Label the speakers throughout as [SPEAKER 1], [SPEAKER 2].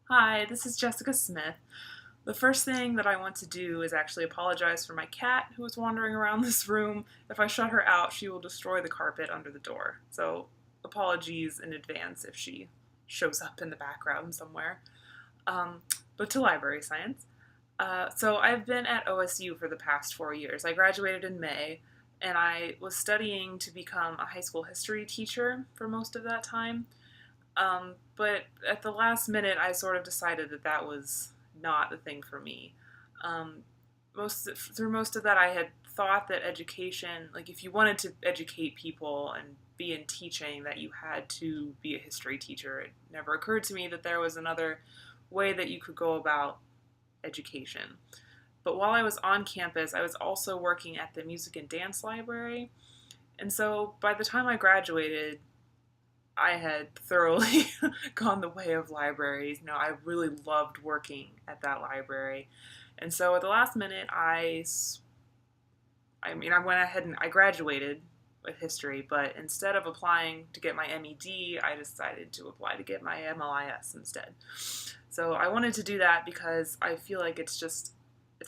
[SPEAKER 1] Hi, this is Jessica Smith. The first thing that I want to do is actually apologize for my cat who is wandering around this room. If I shut her out, she will destroy the carpet under the door. So, apologies in advance if she shows up in the background somewhere. Um, but to library science. So, I've been at OSU for the past 4 years. I graduated in May, and I was studying to become a high school history teacher for most of that time. But at the last minute, I sort of decided that that was not the thing for me. Um, through most of that, I had thought that education, like if you wanted to educate people and be in teaching, that you had to be a history teacher. It never occurred to me that there was another way that you could go about education. But while I was on campus, I was also working at the music and dance library. And so by the time I graduated, I had thoroughly gone the way of libraries. I really loved working at that library. And so at the last minute, I went ahead and I graduated with history, but instead of applying to get my MED, I decided to apply to get my MLIS instead. So I wanted to do that because I feel like it's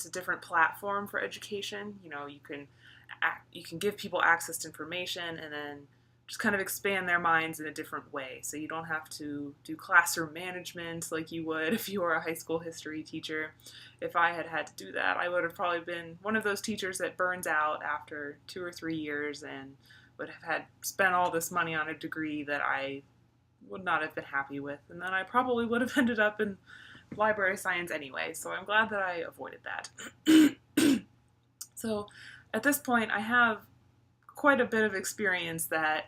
[SPEAKER 1] a different platform for education. You can give people access to information and then just kind of expand their minds in a different way. So you don't have to do classroom management like you would if you were a high school history teacher. If I had had to do that, I would have probably been one of those teachers that burns out after 2 or 3 years and would have had spent all this money on a degree that I would not have been happy with. And then I probably would have ended up in library science anyway. So I'm glad that I avoided that. So at this point, I have quite a bit of experience that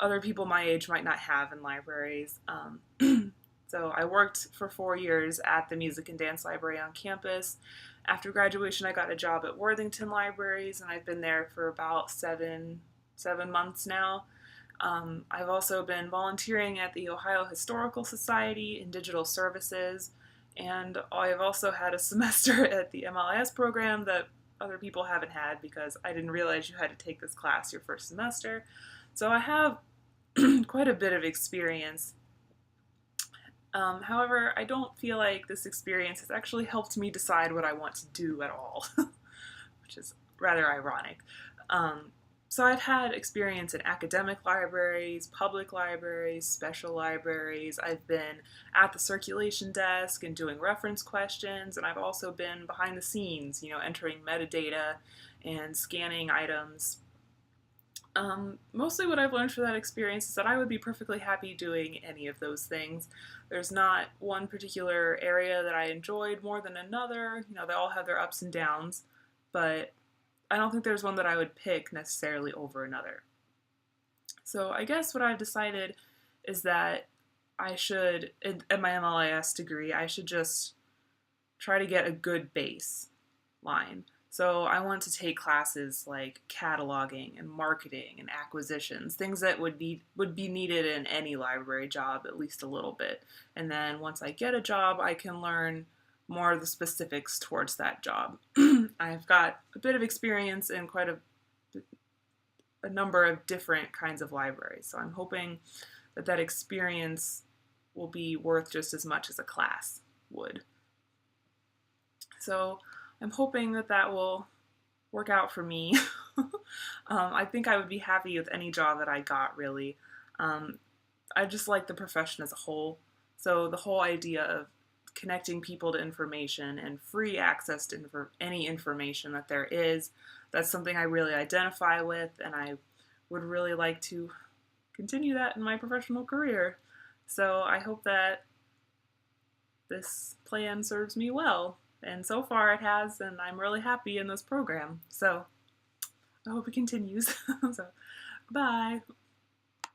[SPEAKER 1] other people my age might not have in libraries. So I worked for 4 years at the Music and Dance Library on campus. After graduation, I got a job at Worthington Libraries, and I've been there for about seven months now. I've also been volunteering at the Ohio Historical Society in digital services, and I've also had a semester at the MLIS program that other people haven't had because I didn't realize you had to take this class your first semester. So I have quite a bit of experience. However, I don't feel like this experience has actually helped me decide what I want to do at all, which is rather ironic. So I've had experience in academic libraries, public libraries, special libraries. I've been at the circulation desk and doing reference questions, and I've also been behind the scenes, entering metadata and scanning items. Mostly what I've learned from that experience is that I would be perfectly happy doing any of those things. There's not one particular area that I enjoyed more than another. They all have their ups and downs, but I don't think there's one that I would pick necessarily over another. So I guess what I've decided is that I should, at my MLIS degree, I should just try to get a good baseline. So I want to take classes like cataloging and marketing and acquisitions, things that would be needed in any library job at least a little bit. And then once I get a job, I can learn more of the specifics towards that job. I've got a bit of experience in quite a number of different kinds of libraries, so I'm hoping that that experience will be worth just as much as a class would. So I'm hoping that that will work out for me. I think I would be happy with any job that I got, really. I just like the profession as a whole. So the whole idea of connecting people to information and free access to any information that there is, that's something I really identify with, and I would really like to continue that in my professional career. So I hope that this plan serves me well. And so far it has, and I'm really happy in this program. So I hope it continues. So, bye.